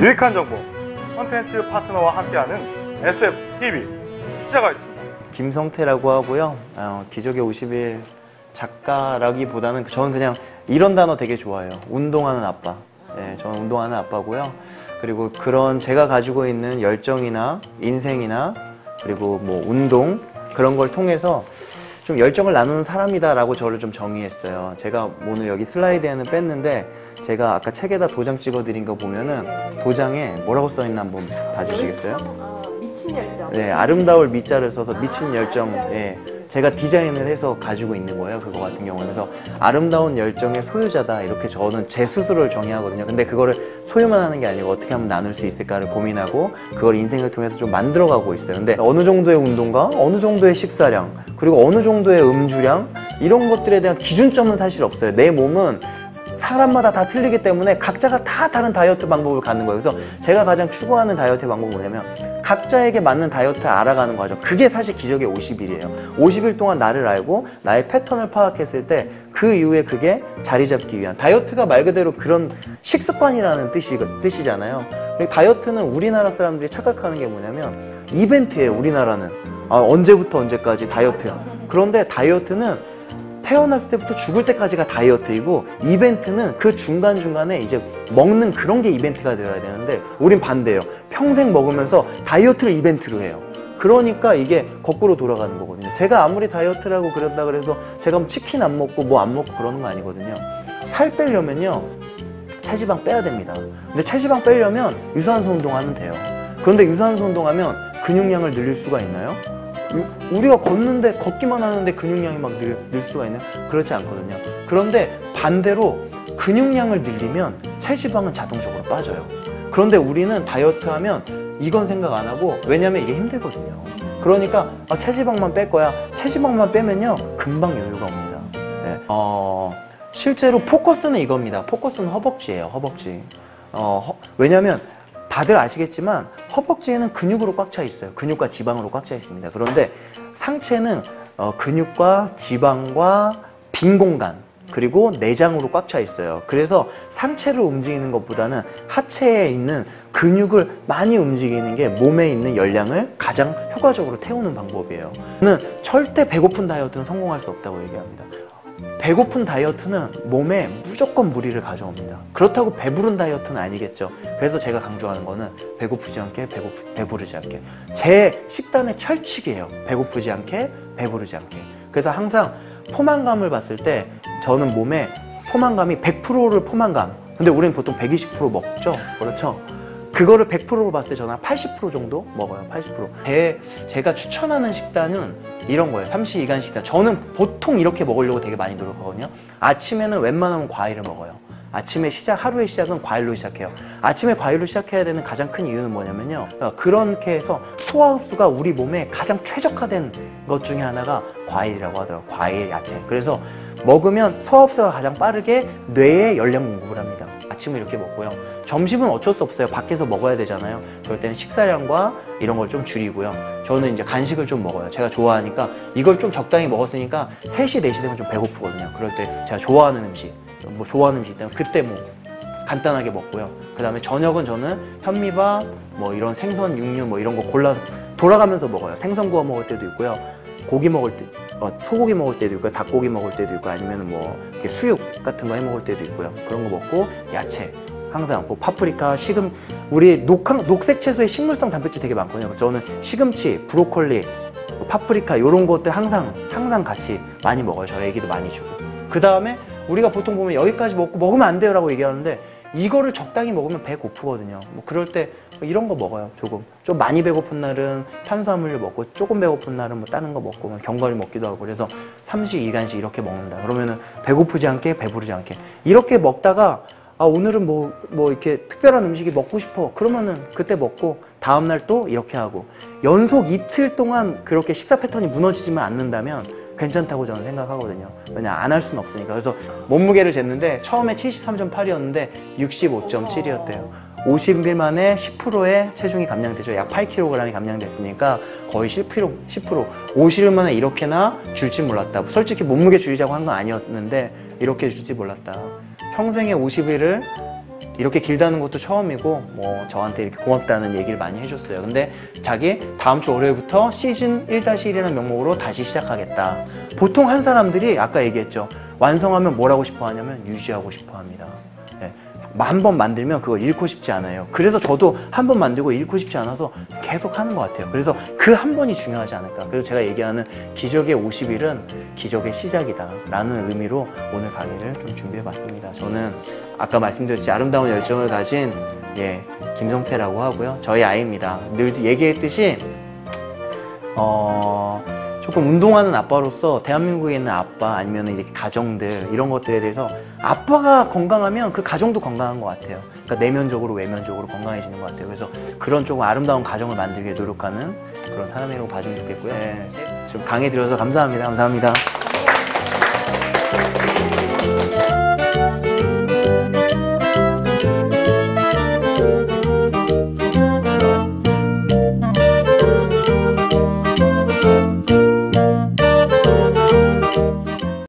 유익한 정보, 콘텐츠 파트너와 함께하는 SFTV 시작하겠습니다. 김성태라고 하고요. 기적의 50일 작가라기보다는 저는 그냥 이런 단어 되게 좋아해요. 운동하는 아빠. 네, 저는 운동하는 아빠고요. 그리고 그런 제가 가지고 있는 열정이나 인생이나 그리고 뭐 운동 그런 걸 통해서 좀 열정을 나누는 사람이다 라고 저를 좀 정의했어요. 제가 오늘 여기 슬라이드에는 뺐는데 제가 아까 책에다 도장 찍어 드린 거 보면은 도장에 뭐라고 써있나 한번 봐주시겠어요? 미친 열정. 네, 아름다울 미자를 써서 미친 열정. 예, 제가 디자인을 해서 가지고 있는 거예요. 그거 같은 경우는. 그래서 아름다운 열정의 소유자다 이렇게 저는 제 스스로를 정의하거든요. 근데 그거를 소유만 하는 게 아니고 어떻게 하면 나눌 수 있을까를 고민하고 그걸 인생을 통해서 좀 만들어가고 있어요. 근데 어느 정도의 운동과 어느 정도의 식사량 그리고 어느 정도의 음주량 이런 것들에 대한 기준점은 사실 없어요. 내 몸은 사람마다 다 틀리기 때문에 각자가 다 다른 다이어트 방법을 갖는 거예요. 그래서 제가 가장 추구하는 다이어트 방법은 뭐냐면 각자에게 맞는 다이어트를 알아가는 과정. 그게 사실 기적의 50일이에요. 50일 동안 나를 알고 나의 패턴을 파악했을 때 그 이후에 그게 자리 잡기 위한 다이어트가 말 그대로 그런 식습관이라는 뜻이잖아요. 다이어트는 우리나라 사람들이 착각하는 게 뭐냐면 이벤트예요. 우리나라는 언제부터 언제까지 다이어트. 그런데 다이어트는 태어났을 때부터 죽을 때까지가 다이어트이고 이벤트는 그 중간중간에 이제 먹는 그런 게 이벤트가 되어야 되는데 우린 반대예요. 평생 먹으면서 다이어트를 이벤트로 해요. 그러니까 이게 거꾸로 돌아가는 거거든요. 제가 아무리 다이어트라고 그런다 그래서 제가 치킨 안 먹고 뭐 안 먹고 그러는 거 아니거든요. 살 빼려면요 체지방 빼야 됩니다. 근데 체지방 빼려면 유산소 운동하면 돼요. 그런데 유산소 운동하면 근육량을 늘릴 수가 있나요? 우리가 걷는데 걷기만 하는데 근육량이 막 늘 수가 있나요? 그렇지 않거든요. 그런데 반대로 근육량을 늘리면 체지방은 자동적으로 빠져요. 그런데 우리는 다이어트 하면 이건 생각 안 하고 왜냐면 이게 힘들거든요. 그러니까 체지방만 뺄 거야. 체지방만 빼면요 금방 여유가 옵니다. 네. 실제로 포커스는 이겁니다. 포커스는 허벅지예요. 허벅지. 왜냐면 다들 아시겠지만 허벅지에는 근육으로 꽉 차 있어요. 근육과 지방으로 꽉 차 있습니다. 그런데 상체는 근육과 지방과 빈 공간 그리고 내장으로 꽉 차 있어요. 그래서 상체를 움직이는 것보다는 하체에 있는 근육을 많이 움직이는 게 몸에 있는 열량을 가장 효과적으로 태우는 방법이에요. 저는 절대 배고픈 다이어트는 성공할 수 없다고 얘기합니다. 배고픈 다이어트는 몸에 무조건 무리를 가져옵니다. 그렇다고 배부른 다이어트는 아니겠죠. 그래서 제가 강조하는 거는 배고프지 않게 배부르지 않게. 제 식단의 철칙이에요. 배고프지 않게 배부르지 않게. 그래서 항상 포만감을 봤을 때 저는 몸에 포만감이 100%를 포만감. 근데 우리는 보통 120% 먹죠. 그렇죠. 그거를 100%로 봤을 때 저는 한 80% 정도 먹어요. 80%. 제가 추천하는 식단은 이런 거예요. 삼시이간 식단. 저는 보통 이렇게 먹으려고 되게 많이 노력하거든요. 아침에는 웬만하면 과일을 먹어요. 아침에 하루의 시작은 과일로 시작해요. 아침에 과일로 시작해야 되는 가장 큰 이유는 뭐냐면요. 그렇게 해서 소화 흡수가 우리 몸에 가장 최적화된 것 중에 하나가 과일이라고 하더라고요. 과일, 야채. 그래서 먹으면 소화 흡수가 가장 빠르게 뇌에 열량 공급을 합니다. 아침을 이렇게 먹고요. 점심은 어쩔 수 없어요. 밖에서 먹어야 되잖아요. 그럴 때는 식사량과 이런 걸 좀 줄이고요. 저는 이제 간식을 좀 먹어요. 제가 좋아하니까 이걸 좀 적당히 먹었으니까 3시, 4시 되면 좀 배고프거든요. 그럴 때 제가 좋아하는 음식, 뭐 좋아하는 음식 있다면 그때 뭐 간단하게 먹고요. 그 다음에 저녁은 저는 현미밥, 뭐 이런 생선, 육류 뭐 이런 거 골라서 돌아가면서 먹어요. 생선 구워 먹을 때도 있고요. 고기 먹을 때, 소고기 먹을 때도 있고, 닭고기 먹을 때도 있고, 아니면 뭐 이렇게 수육 같은 거 해 먹을 때도 있고요. 그런 거 먹고 야채. 항상 뭐 파프리카, 우리 녹색 채소에 식물성 단백질 되게 많거든요. 그래서 저는 시금치, 브로콜리, 파프리카 이런 것들 항상 같이 많이 먹어요. 저희 애기도 많이 주고. 그 다음에 우리가 보통 보면 여기까지 먹으면 안 돼요 라고 얘기하는데 이거를 적당히 먹으면 배 고프거든요. 뭐 그럴 때 이런 거 먹어요. 좀 많이 배고픈 날은 탄수화물을 먹고 조금 배고픈 날은 뭐 다른 거 먹고 견과류 먹기도 하고. 그래서 3식 2간식 이렇게 먹는다. 그러면은 배고프지 않게 배부르지 않게 이렇게 먹다가 오늘은 뭐 이렇게 특별한 음식이 먹고 싶어. 그러면은 그때 먹고 다음날 또 이렇게 하고 연속 이틀 동안 그렇게 식사 패턴이 무너지지만 않는다면 괜찮다고 저는 생각하거든요. 왜냐 안 할 수는 없으니까. 그래서 몸무게를 쟀는데 처음에 73.8이었는데 65.7이었대요. 50일 만에 10%의 체중이 감량되죠. 약 8kg이 감량됐으니까 거의 10%. 50일 만에 이렇게나 줄지 몰랐다. 솔직히 몸무게 줄이자고 한 건 아니었는데 이렇게 줄지 몰랐다. 평생에 50일을 이렇게 길다는 것도 처음이고 뭐 저한테 이렇게 고맙다는 얘기를 많이 해줬어요. 근데 자기 다음 주 월요일부터 시즌 1-1이라는 명목으로 다시 시작하겠다. 보통 한 사람들이 아까 얘기했죠. 완성하면 뭘 하고 싶어 하냐면 유지하고 싶어 합니다. 네. 한 번 만들면 그걸 잃고 싶지 않아요. 그래서 저도 한 번 만들고 잃고 싶지 않아서 계속 하는 것 같아요. 그래서 그 한 번이 중요하지 않을까. 그래서 제가 얘기하는 기적의 50일은 기적의 시작이다 라는 의미로 오늘 강의를 좀 준비해 봤습니다. 저는 아까 말씀드렸지 아름다운 열정을 가진 김성태라고 하고요. 저희 아이입니다. 늘 얘기했듯이 조금 운동하는 아빠로서 대한민국에 있는 아빠 아니면 이렇게 가정들 이런 것들에 대해서 아빠가 건강하면 그 가정도 건강한 것 같아요. 그러니까 내면적으로 외면적으로 건강해지는 것 같아요. 그래서 그런 조금 아름다운 가정을 만들기 위해 노력하는 그런 사람이라고 봐주면 좋겠고요. 좀 강의 들어서 감사합니다. 감사합니다.